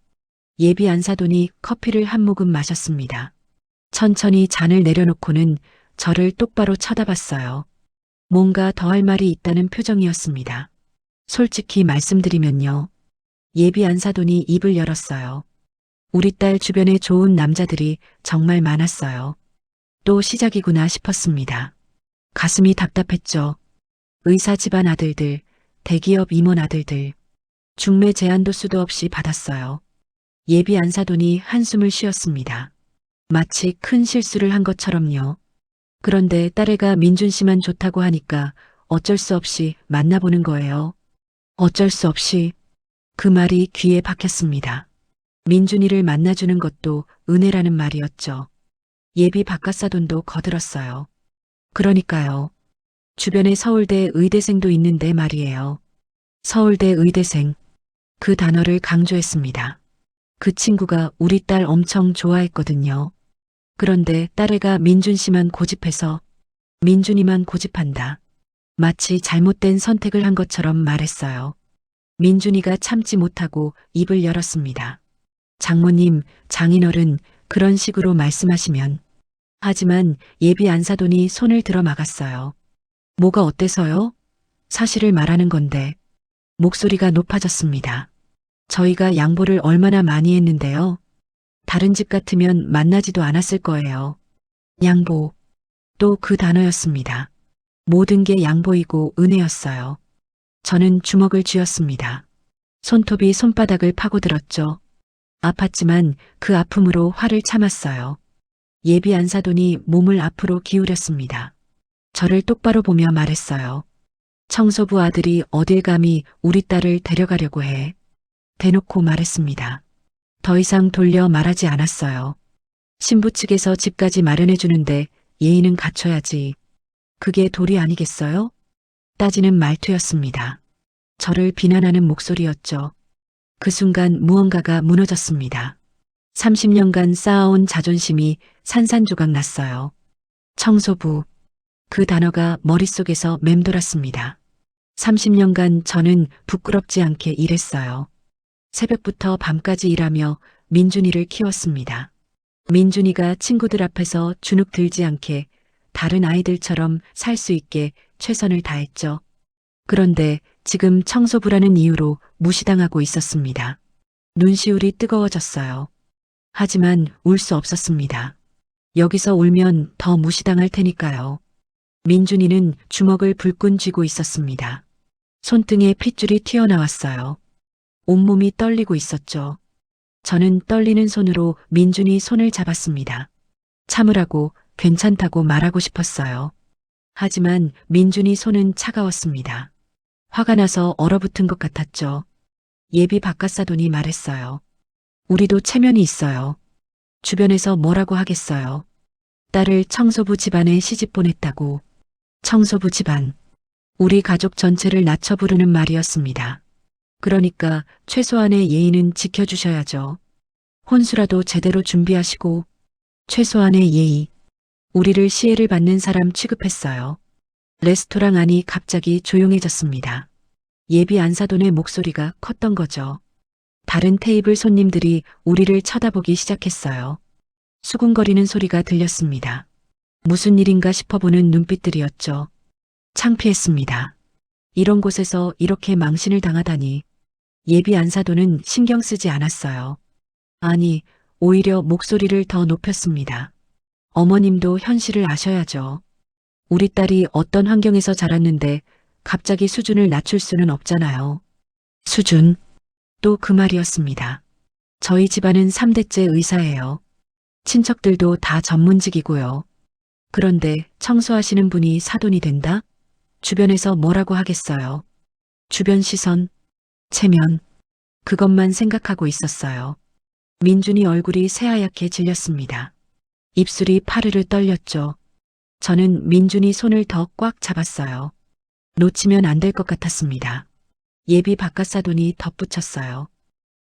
예비 안사돈이 커피를 한 모금 마셨습니다. 천천히 잔을 내려놓고는 저를 똑바로 쳐다봤어요. 뭔가 더 할 말이 있다는 표정이었습니다. 솔직히 말씀드리면요. 예비 안사돈이 입을 열었어요. 우리 딸 주변에 좋은 남자들이 정말 많았어요. 또 시작이구나 싶었습니다. 가슴이 답답했죠. 의사 집안 아들들, 대기업 임원 아들들, 중매 제안도 수도 없이 받았어요. 예비 안사돈이 한숨을 쉬었습니다. 마치 큰 실수를 한 것처럼요. 그런데 딸애가 민준 씨만 좋다고 하니까 어쩔 수 없이 만나보는 거예요. 어쩔 수 없이. 그 말이 귀에 박혔습니다. 민준이를 만나주는 것도 은혜라는 말이었죠. 예비 바깥사돈도 거들었어요. 그러니까요. 주변에 서울대 의대생도 있는데 말이에요. 서울대 의대생. 그 단어를 강조했습니다. 그 친구가 우리 딸 엄청 좋아했거든요. 그런데 딸애가 민준 씨만 고집해서 민준이만 고집한다. 마치 잘못된 선택을 한 것처럼 말했어요. 민준이가 참지 못하고 입을 열었습니다. 장모님, 장인어른 그런 식으로 말씀하시면. 하지만 예비 안사돈이 손을 들어 막았어요. 뭐가 어때서요? 사실을 말하는 건데. 목소리가 높아졌습니다. 저희가 양보를 얼마나 많이 했는데요. 다른 집 같으면 만나지도 않았을 거예요. 양보. 또 그 단어였습니다. 모든 게 양보이고 은혜였어요. 저는 주먹을 쥐었습니다. 손톱이 손바닥을 파고들었죠. 아팠지만 그 아픔으로 화를 참았어요. 예비 안사돈이 몸을 앞으로 기울였습니다. 저를 똑바로 보며 말했어요. 청소부 아들이 어딜 감히 우리 딸을 데려가려고 해. 대놓고 말했습니다. 더 이상 돌려 말하지 않았어요. 신부 측에서 집까지 마련해 주는데 예의는 갖춰야지. 그게 도리 아니겠어요? 따지는 말투였습니다. 저를 비난하는 목소리였죠. 그 순간 무언가가 무너졌습니다. 30년간 쌓아온 자존심이 산산조각 났어요. 청소부. 그 단어가 머릿속에서 맴돌았습니다. 30년간 저는 부끄럽지 않게 일했어요. 새벽부터 밤까지 일하며 민준이를 키웠습니다. 민준이가 친구들 앞에서 주눅 들지 않게 다른 아이들처럼 살 수 있게 최선을 다했죠. 그런데 지금 청소부라는 이유로 무시당하고 있었습니다. 눈시울이 뜨거워졌어요. 하지만 울 수 없었습니다. 여기서 울면 더 무시당할 테니까요. 민준이는 주먹을 불끈 쥐고 있었습니다. 손등에 핏줄이 튀어나왔어요. 온몸이 떨리고 있었죠. 저는 떨리는 손으로 민준이 손을 잡았습니다. 참으라고 괜찮다고 말하고 싶었어요. 하지만 민준이 손은 차가웠습니다. 화가 나서 얼어붙은 것 같았죠. 예비 바깥사돈이 말했어요. 우리도 체면이 있어요. 주변에서 뭐라고 하겠어요. 딸을 청소부 집안에 시집 보냈다고. 청소부 집안. 우리 가족 전체를 낮춰 부르는 말이었습니다. 그러니까 최소한의 예의는 지켜주셔야죠. 혼수라도 제대로 준비하시고 최소한의 예의. 우리를 시혜를 받는 사람 취급했어요. 레스토랑 안이 갑자기 조용해졌습니다. 예비 안사돈의 목소리가 컸던 거죠. 다른 테이블 손님들이 우리를 쳐다보기 시작했어요. 수군거리는 소리가 들렸습니다. 무슨 일인가 싶어보는 눈빛들이었죠. 창피했습니다. 이런 곳에서 이렇게 망신을 당하다니. 예비 안사돈은 신경 쓰지 않았어요. 아니, 오히려 목소리를 더 높였습니다. 어머님도 현실을 아셔야죠. 우리 딸이 어떤 환경에서 자랐는데 갑자기 수준을 낮출 수는 없잖아요. 수준. 또 그 말이었습니다. 저희 집안은 3대째 의사예요. 친척들도 다 전문직이고요. 그런데 청소하시는 분이 사돈이 된다? 주변에서 뭐라고 하겠어요. 주변 시선, 체면, 그것만 생각하고 있었어요. 민준이 얼굴이 새하얗게 질렸습니다. 입술이 파르르 떨렸죠. 저는 민준이 손을 더 꽉 잡았어요. 놓치면 안 될 것 같았습니다. 예비 바깥사돈이 덧붙였어요.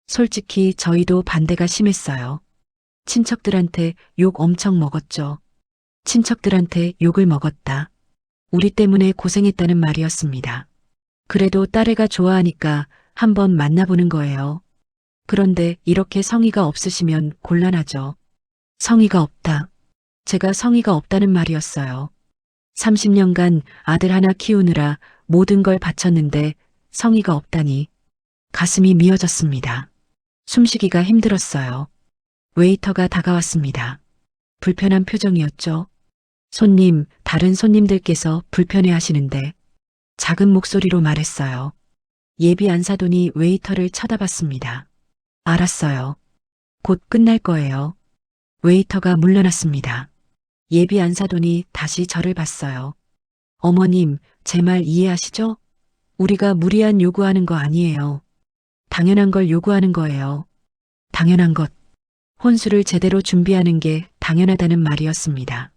솔직히 저희도 반대가 심했어요. 친척들한테 욕 엄청 먹었죠. 친척들한테 욕을 먹었다. 우리 때문에 고생했다는 말이었습니다. 그래도 딸애가 좋아하니까 한번 만나보는 거예요. 그런데 이렇게 성의가 없으시면 곤란하죠. 성의가 없다. 제가 성의가 없다는 말이었어요. 30년간 아들 하나 키우느라 모든 걸 바쳤는데 성의가 없다니. 가슴이 미어졌습니다. 숨쉬기가 힘들었어요. 웨이터가 다가왔습니다. 불편한 표정이었죠. 손님, 다른 손님들께서 불편해 하시는데. 작은 목소리로 말했어요. 예비 안사돈이 웨이터를 쳐다봤습니다. 알았어요. 곧 끝날 거예요. 웨이터가 물러났습니다. 예비 안사돈이 다시 저를 봤어요. 어머님, 제 말 이해하시죠? 우리가 무리한 요구하는 거 아니에요. 당연한 걸 요구하는 거예요. 당연한 것. 혼수를 제대로 준비하는 게 당연하다는 말이었습니다.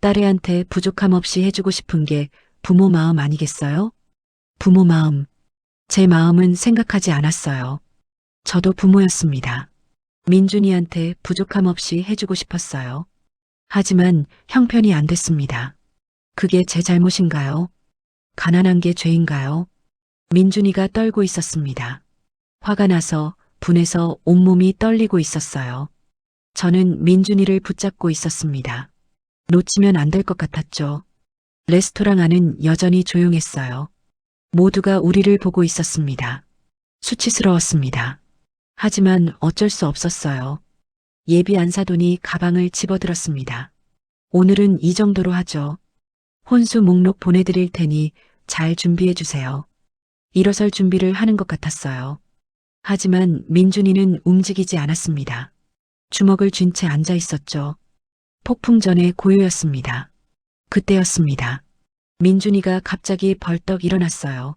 딸애한테 부족함 없이 해주고 싶은 게 부모 마음 아니겠어요? 부모 마음. 제 마음은 생각하지 않았어요. 저도 부모였습니다. 민준이한테 부족함 없이 해주고 싶었어요. 하지만 형편이 안 됐습니다. 그게 제 잘못인가요? 가난한 게 죄인가요? 민준이가 떨고 있었습니다. 화가 나서 분해서 온몸이 떨리고 있었어요. 저는 민준이를 붙잡고 있었습니다. 놓치면 안 될 것 같았죠. 레스토랑 안은 여전히 조용했어요. 모두가 우리를 보고 있었습니다. 수치스러웠습니다. 하지만 어쩔 수 없었어요. 예비 안사돈이 가방을 집어들었습니다. 오늘은 이 정도로 하죠. 혼수 목록 보내드릴 테니 잘 준비해 주세요. 일어설 준비를 하는 것 같았어요. 하지만 민준이는 움직이지 않았습니다. 주먹을 쥔 채 앉아 있었죠. 폭풍 전의 고요였습니다. 그때였습니다. 민준이가 갑자기 벌떡 일어났어요.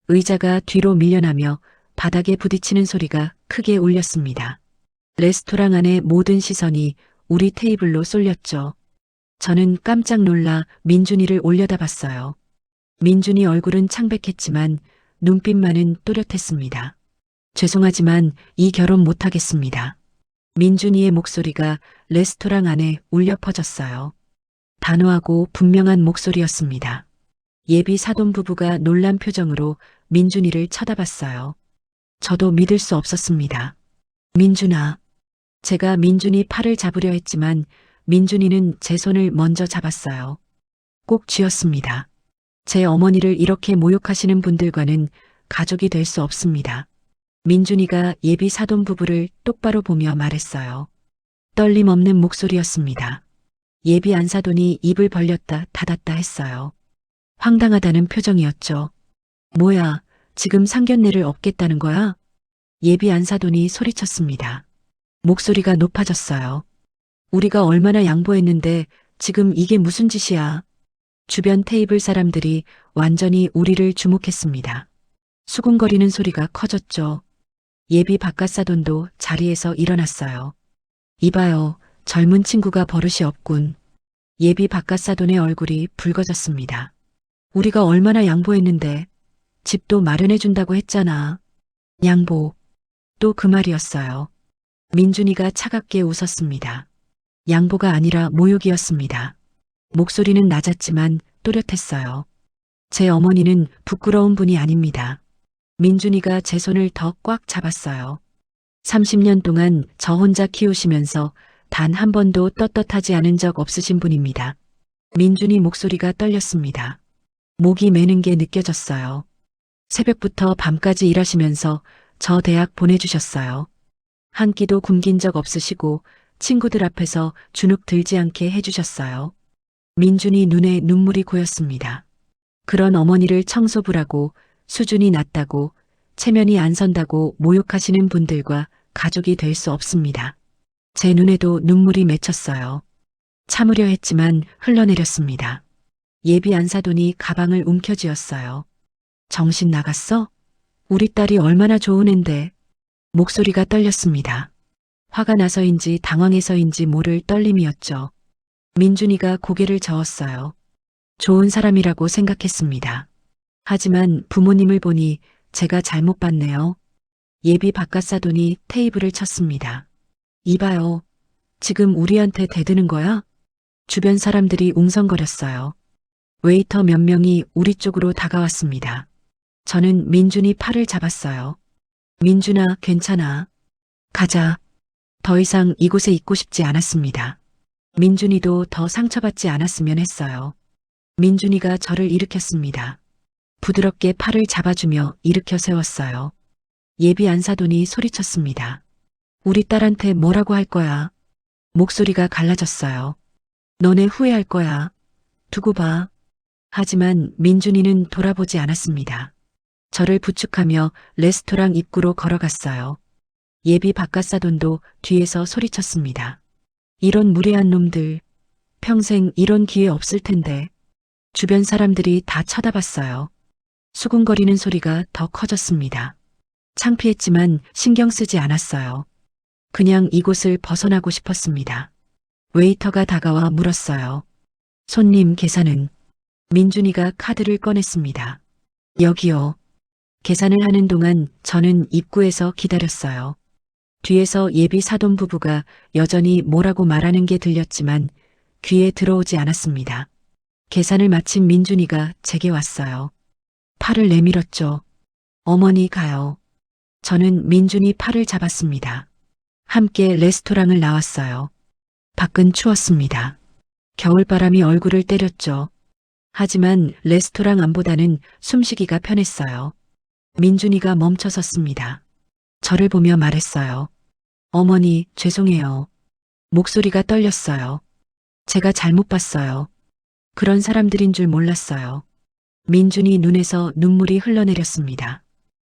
의자가 뒤로 밀려나며 바닥에 부딪히는 소리가 크게 울렸습니다. 레스토랑 안의 모든 시선이 우리 테이블로 쏠렸죠. 저는 깜짝 놀라 민준이를 올려다봤어요. 민준이 얼굴은 창백했지만 눈빛만은 또렷했습니다. 죄송하지만 이 결혼 못하겠습니다. 민준이의 목소리가 레스토랑 안에 울려 퍼졌어요. 단호하고 분명한 목소리였습니다. 예비 사돈 부부가 놀란 표정으로 민준이를 쳐다봤어요. 저도 믿을 수 없었습니다. 민준아. 제가 민준이 팔을 잡으려 했지만 민준이는 제 손을 먼저 잡았어요. 꼭 쥐었습니다. 제 어머니를 이렇게 모욕하시는 분들과는 가족이 될 수 없습니다. 민준이가 예비 사돈 부부를 똑바로 보며 말했어요. 떨림 없는 목소리였습니다. 예비 안사돈이 입을 벌렸다 닫았다 했어요. 황당하다는 표정이었죠. 뭐야, 지금 상견례를 업겠다는 거야? 예비 안사돈이 소리쳤습니다. 목소리가 높아졌어요. 우리가 얼마나 양보했는데 지금 이게 무슨 짓이야? 주변 테이블 사람들이 완전히 우리를 주목했습니다. 수군거리는 소리가 커졌죠. 예비 바깥사돈도 자리에서 일어났어요. 이봐요, 젊은 친구가 버릇이 없군. 예비 바깥사돈의 얼굴이 붉어졌습니다. 우리가 얼마나 양보했는데 집도 마련해준다고 했잖아. 양보. 또 그 말이었어요. 민준이가 차갑게 웃었습니다. 양보가 아니라 모욕이었습니다. 목소리는 낮았지만 또렷했어요. 제 어머니는 부끄러운 분이 아닙니다. 민준이가 제 손을 더 꽉 잡았어요. 30년 동안 저 혼자 키우시면서 단 한 번도 떳떳하지 않은 적 없으신 분입니다. 민준이 목소리가 떨렸습니다. 목이 메는 게 느껴졌어요. 새벽부터 밤까지 일하시면서 저 대학 보내주셨어요. 한 끼도 굶긴 적 없으시고 친구들 앞에서 주눅 들지 않게 해주셨어요. 민준이 눈에 눈물이 고였습니다. 그런 어머니를 청소부라고 수준이 낮다고 체면이 안 선다고 모욕하시는 분들과 가족이 될 수 없습니다. 제 눈에도 눈물이 맺혔어요. 참으려 했지만 흘러내렸습니다. 예비 안사돈이 가방을 움켜쥐었어요. 정신 나갔어? 우리 딸이 얼마나 좋은 앤데. 목소리가 떨렸습니다. 화가 나서인지 당황해서인지 모를 떨림이었죠. 민준이가 고개를 저었어요. 좋은 사람이라고 생각했습니다. 하지만 부모님을 보니 제가 잘못 봤네요. 예비 바깥사돈이 테이블을 쳤습니다. 이봐요. 지금 우리한테 대드는 거야? 주변 사람들이 웅성거렸어요. 웨이터 몇 명이 우리 쪽으로 다가왔습니다. 저는 민준이 팔을 잡았어요. 민준아, 괜찮아. 가자. 더 이상 이곳에 있고 싶지 않았습니다. 민준이도 더 상처받지 않았으면 했어요. 민준이가 저를 일으켰습니다. 부드럽게 팔을 잡아주며 일으켜 세웠어요. 예비 안사돈이 소리쳤습니다. 우리 딸한테 뭐라고 할 거야? 목소리가 갈라졌어요. 너네 후회할 거야. 두고 봐. 하지만 민준이는 돌아보지 않았습니다. 저를 부축하며 레스토랑 입구로 걸어갔어요. 예비 바깥사돈도 뒤에서 소리쳤습니다. 이런 무례한 놈들. 평생 이런 기회 없을 텐데. 주변 사람들이 다 쳐다봤어요. 수군거리는 소리가 더 커졌습니다. 창피했지만 신경 쓰지 않았어요. 그냥 이곳을 벗어나고 싶었습니다. 웨이터가 다가와 물었어요. 손님 계산은? 민준이가 카드를 꺼냈습니다. 여기요. 계산을 하는 동안 저는 입구에서 기다렸어요. 뒤에서 예비 사돈 부부가 여전히 뭐라고 말하는 게 들렸지만 귀에 들어오지 않았습니다. 계산을 마친 민준이가 제게 왔어요. 팔을 내밀었죠. 어머니 가요. 저는 민준이 팔을 잡았습니다. 함께 레스토랑을 나왔어요. 밖은 추웠습니다. 겨울바람이 얼굴을 때렸죠. 하지만 레스토랑 안보다는 숨쉬기가 편했어요. 민준이가 멈춰 섰습니다. 저를 보며 말했어요. 어머니, 죄송해요. 목소리가 떨렸어요. 제가 잘못 봤어요. 그런 사람들인 줄 몰랐어요. 민준이 눈에서 눈물이 흘러내렸습니다.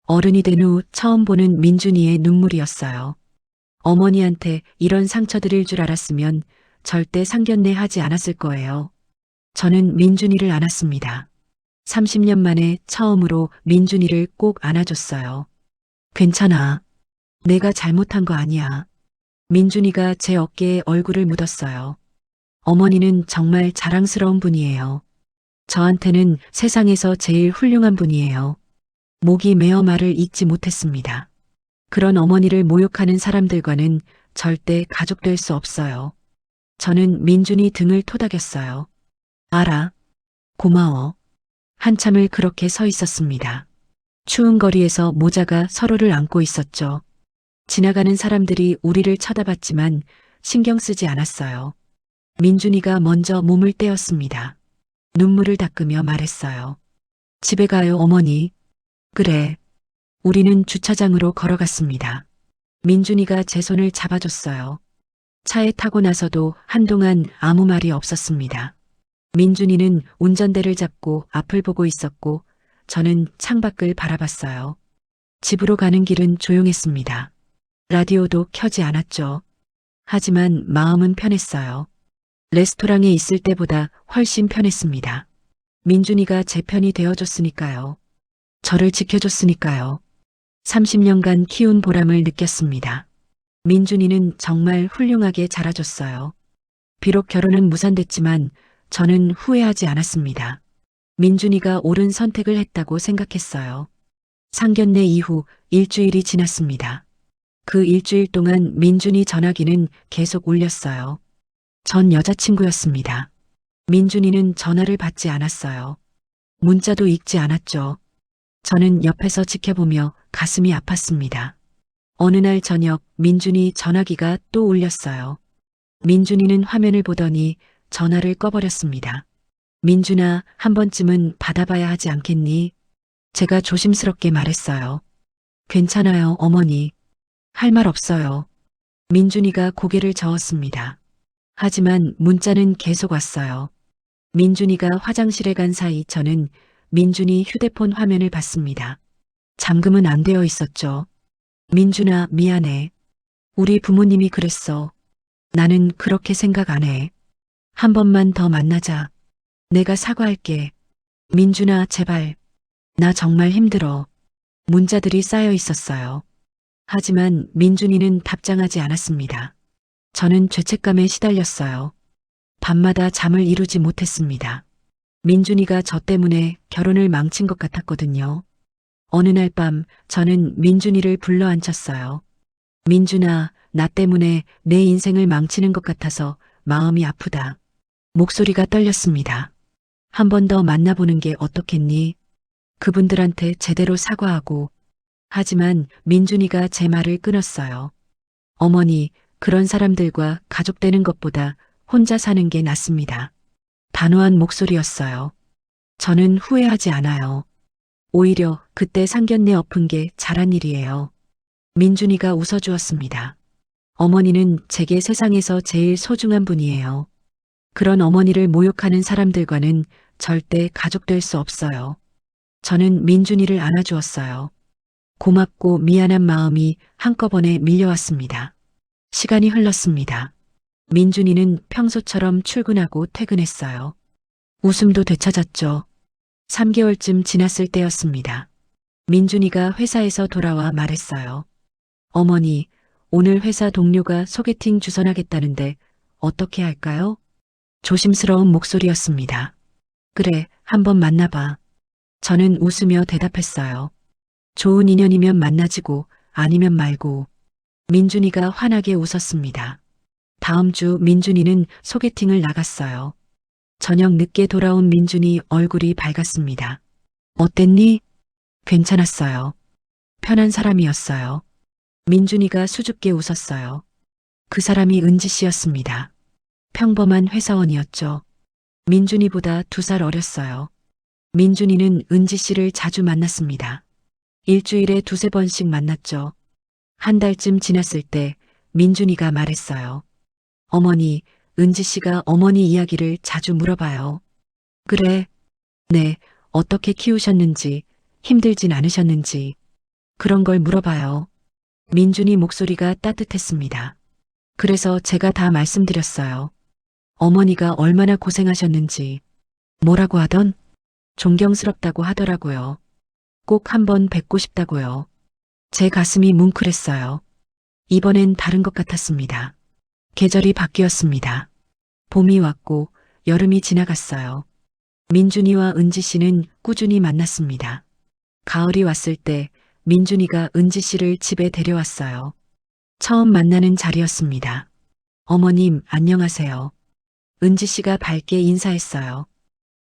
어른이 된 후 처음 보는 민준이의 눈물이었어요. 어머니한테 이런 상처 드릴 줄 알았으면 절대 상견례 하지 않았을 거예요. 저는 민준이를 안았습니다. 30년 만에 처음으로 민준이를 꼭 안아줬어요. 괜찮아. 내가 잘못한 거 아니야. 민준이가 제 어깨에 얼굴을 묻었어요. 어머니는 정말 자랑스러운 분이에요. 저한테는 세상에서 제일 훌륭한 분이에요. 목이 메어 말을 잇지 못했습니다. 그런 어머니를 모욕하는 사람들과는 절대 가족 될 수 없어요. 저는 민준이 등을 토닥였어요. 알아. 고마워. 한참을 그렇게 서 있었습니다. 추운 거리에서 모자가 서로를 안고 있었죠. 지나가는 사람들이 우리를 쳐다봤지만 신경 쓰지 않았어요. 민준이가 먼저 몸을 떼었습니다. 눈물을 닦으며 말했어요. 집에 가요, 어머니. 그래. 우리는 주차장으로 걸어갔습니다. 민준이가 제 손을 잡아줬어요. 차에 타고 나서도 한동안 아무 말이 없었습니다. 민준이는 운전대를 잡고 앞을 보고 있었고 저는 창밖을 바라봤어요. 집으로 가는 길은 조용했습니다. 라디오도 켜지 않았죠. 하지만 마음은 편했어요. 레스토랑에 있을 때보다 훨씬 편했습니다. 민준이가 제 편이 되어줬으니까요. 저를 지켜줬으니까요. 30년간 키운 보람을 느꼈습니다. 민준이는 정말 훌륭하게 자라줬어요. 비록 결혼은 무산됐지만 저는 후회하지 않았습니다. 민준이가 옳은 선택을 했다고 생각했어요. 상견례 이후 일주일이 지났습니다. 그 일주일 동안 민준이 전화기는 계속 울렸어요. 전 여자친구였습니다. 민준이는 전화를 받지 않았어요. 문자도 읽지 않았죠. 저는 옆에서 지켜보며 가슴이 아팠습니다. 어느 날 저녁 민준이 전화기가 또 울렸어요. 민준이는 화면을 보더니 전화를 꺼버렸습니다. 민준아, 한 번쯤은 받아봐야 하지 않겠니? 제가 조심스럽게 말했어요. 괜찮아요, 어머니. 할 말 없어요. 민준이가 고개를 저었습니다. 하지만 문자는 계속 왔어요. 민준이가 화장실에 간 사이 저는 민준이 휴대폰 화면을 봤습니다. 잠금은 안 되어 있었죠. 민준아, 미안해. 우리 부모님이 그랬어. 나는 그렇게 생각 안 해. 한 번만 더 만나자. 내가 사과할게. 민준아, 제발. 나 정말 힘들어. 문자들이 쌓여 있었어요. 하지만 민준이는 답장하지 않았습니다. 저는 죄책감에 시달렸어요. 밤마다 잠을 이루지 못했습니다. 민준이가 저 때문에 결혼을 망친 것 같았거든요. 어느 날 밤 저는 민준이를 불러 앉혔어요. 민준아, 나 때문에 내 인생을 망치는 것 같아서 마음이 아프다. 목소리가 떨렸습니다. 한 번 더 만나보는 게 어떻겠니? 그분들한테 제대로 사과하고. 하지만 민준이가 제 말을 끊었어요. 어머니, 그런 사람들과 가족 되는 것보다 혼자 사는 게 낫습니다. 단호한 목소리였어요. 저는 후회하지 않아요. 오히려 그때 상견례 엎은 게 잘한 일이에요. 민준이가 웃어주었습니다. 어머니는 제게 세상에서 제일 소중한 분이에요. 그런 어머니를 모욕하는 사람들과는 절대 가족 될 수 없어요. 저는 민준이를 안아주었어요. 고맙고 미안한 마음이 한꺼번에 밀려왔습니다. 시간이 흘렀습니다. 민준이는 평소처럼 출근하고 퇴근했어요. 웃음도 되찾았죠. 3개월쯤 지났을 때였습니다. 민준이가 회사에서 돌아와 말했어요. 어머니, 오늘 회사 동료가 소개팅 주선하겠다는데 어떻게 할까요? 조심스러운 목소리였습니다. 그래, 한번 만나봐. 저는 웃으며 대답했어요. 좋은 인연이면 만나지고 아니면 말고. 민준이가 환하게 웃었습니다. 다음 주 민준이는 소개팅을 나갔어요. 저녁 늦게 돌아온 민준이 얼굴이 밝았습니다. 어땠니? 괜찮았어요. 편한 사람이었어요. 민준이가 수줍게 웃었어요. 그 사람이 은지 씨였습니다. 평범한 회사원이었죠. 민준이보다 2살 어렸어요. 민준이는 은지 씨를 자주 만났습니다. 일주일에 2~3번씩 만났죠. 한 달쯤 지났을 때 민준이가 말했어요. 어머니, 은지 씨가 어머니 이야기를 자주 물어봐요. 그래? 네, 어떻게 키우셨는지, 힘들진 않으셨는지, 그런 걸 물어봐요. 민준이 목소리가 따뜻했습니다. 그래서 제가 다 말씀드렸어요. 어머니가 얼마나 고생하셨는지. 뭐라고 하던? 존경스럽다고 하더라고요. 꼭 한번 뵙고 싶다고요. 제 가슴이 뭉클했어요. 이번엔 다른 것 같았습니다. 계절이 바뀌었습니다. 봄이 왔고 여름이 지나갔어요. 민준이와 은지 씨는 꾸준히 만났습니다. 가을이 왔을 때 민준이가 은지 씨를 집에 데려왔어요. 처음 만나는 자리였습니다. 어머님, 안녕하세요. 은지 씨가 밝게 인사했어요.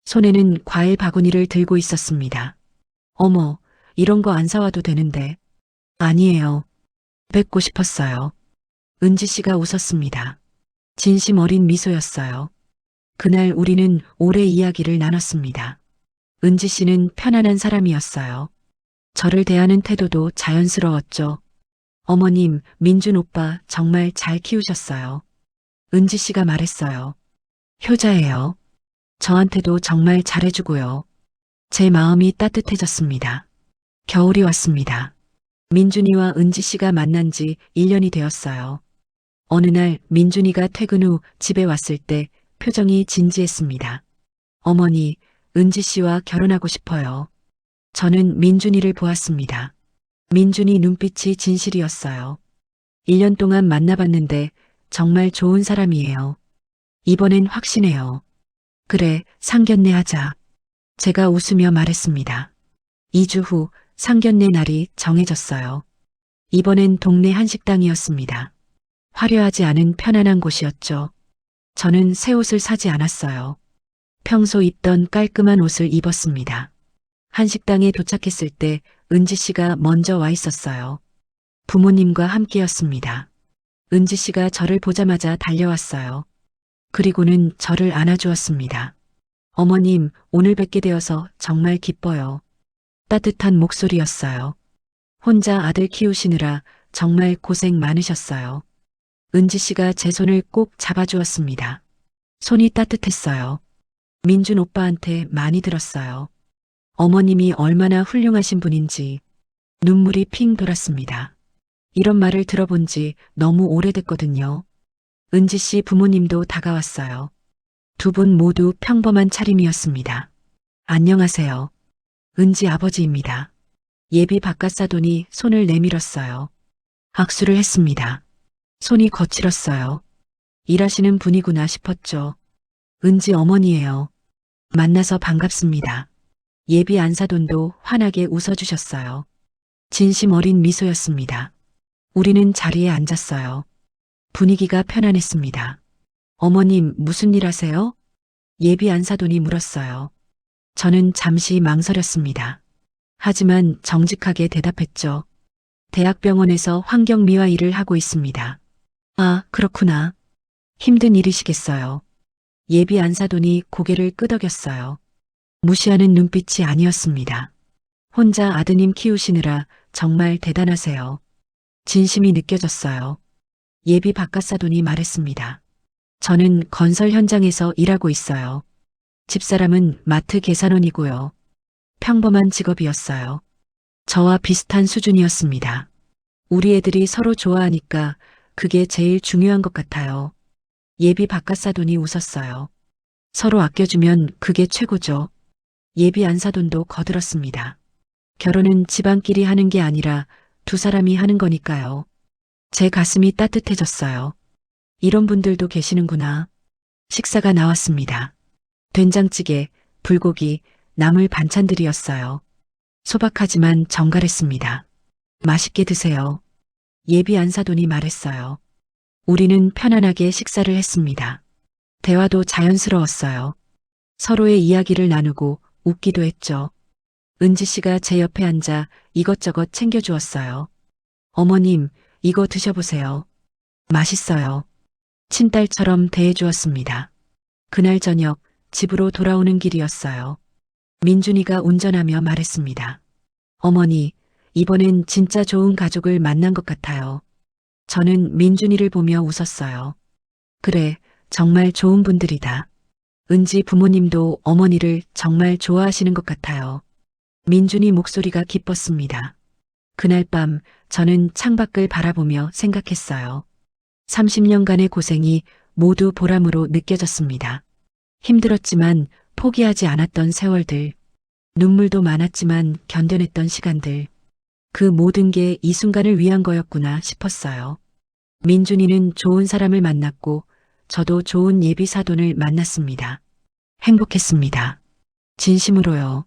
손에는 과일 바구니를 들고 있었습니다. 어머, 이런 거 안 사와도 되는데. 아니에요. 뵙고 싶었어요. 은지 씨가 웃었습니다. 진심 어린 미소였어요. 그날 우리는 오래 이야기를 나눴습니다. 은지 씨는 편안한 사람이었어요. 저를 대하는 태도도 자연스러웠죠. 어머님, 민준 오빠 정말 잘 키우셨어요. 은지 씨가 말했어요. 효자예요. 저한테도 정말 잘해주고요. 제 마음이 따뜻해졌습니다. 겨울이 왔습니다. 민준이와 은지 씨가 만난 지 1년이 되었어요. 어느 날 민준이가 퇴근 후 집에 왔을 때 표정이 진지했습니다. 어머니, 은지 씨와 결혼하고 싶어요. 저는 민준이를 보았습니다. 민준이 눈빛이 진실이었어요. 1년 동안 만나봤는데 정말 좋은 사람이에요. 이번엔 확신해요. 그래, 상견례 하자. 제가 웃으며 말했습니다. 2주 후 상견례 날이 정해졌어요. 이번엔 동네 한식당이었습니다. 화려하지 않은 편안한 곳이었죠. 저는 새 옷을 사지 않았어요. 평소 입던 깔끔한 옷을 입었습니다. 한식당에 도착했을 때 은지 씨가 먼저 와 있었어요. 부모님과 함께였습니다. 은지 씨가 저를 보자마자 달려왔어요. 그리고는 저를 안아주었습니다. 어머님, 오늘 뵙게 되어서 정말 기뻐요. 따뜻한 목소리였어요. 혼자 아들 키우시느라 정말 고생 많으셨어요. 은지 씨가 제 손을 꼭 잡아주었습니다. 손이 따뜻했어요. 민준 오빠한테 많이 들었어요. 어머님이 얼마나 훌륭하신 분인지 눈물이 핑 돌았습니다. 이런 말을 들어본 지 너무 오래됐거든요. 은지 씨 부모님도 다가왔어요. 2분 모두 평범한 차림이었습니다. 안녕하세요. 은지 아버지입니다. 예비 바깥사돈이 손을 내밀었어요. 악수를 했습니다. 손이 거칠었어요. 일하시는 분이구나 싶었죠. 은지 어머니예요. 만나서 반갑습니다. 예비 안사돈도 환하게 웃어주셨어요. 진심 어린 미소였습니다. 우리는 자리에 앉았어요. 분위기가 편안했습니다. 어머님, 무슨 일 하세요? 예비 안사돈이 물었어요. 저는 잠시 망설였습니다. 하지만 정직하게 대답했죠. 대학병원에서 환경미화 일을 하고 있습니다. 아, 그렇구나. 힘든 일이시겠어요. 예비 안사돈이 고개를 끄덕였어요. 무시하는 눈빛이 아니었습니다. 혼자 아드님 키우시느라 정말 대단하세요. 진심이 느껴졌어요. 예비 바깥사돈이 말했습니다. 저는 건설 현장에서 일하고 있어요. 집사람은 마트 계산원이고요. 평범한 직업이었어요. 저와 비슷한 수준이었습니다. 우리 애들이 서로 좋아하니까 그게 제일 중요한 것 같아요. 예비 바깥사돈이 웃었어요. 서로 아껴주면 그게 최고죠. 예비 안사돈도 거들었습니다. 결혼은 집안끼리 하는 게 아니라 2사람이 하는 거니까요. 제 가슴이 따뜻해졌어요. 이런 분들도 계시는구나. 식사가 나왔습니다. 된장찌개, 불고기, 나물 반찬들이었어요. 소박하지만 정갈했습니다. 맛있게 드세요. 예비 안사돈이 말했어요. 우리는 편안하게 식사를 했습니다. 대화도 자연스러웠어요. 서로의 이야기를 나누고 웃기도 했죠. 은지 씨가 제 옆에 앉아 이것저것 챙겨주었어요. 어머님, 이거 드셔보세요. 맛있어요. 친딸처럼 대해주었습니다. 그날 저녁 집으로 돌아오는 길이었어요. 민준이가 운전하며 말했습니다. 어머니, 이번엔 진짜 좋은 가족을 만난 것 같아요. 저는 민준이를 보며 웃었어요. 그래, 정말 좋은 분들이다. 은지 부모님도 어머니를 정말 좋아하시는 것 같아요. 민준이 목소리가 기뻤습니다. 그날 밤 저는 창밖을 바라보며 생각했어요. 30년간의 고생이 모두 보람으로 느껴졌습니다. 힘들었지만 포기하지 않았던 세월들, 눈물도 많았지만 견뎌냈던 시간들, 그 모든 게 이 순간을 위한 거였구나 싶었어요. 민준이는 좋은 사람을 만났고 저도 좋은 예비 사돈을 만났습니다. 행복했습니다. 진심으로요.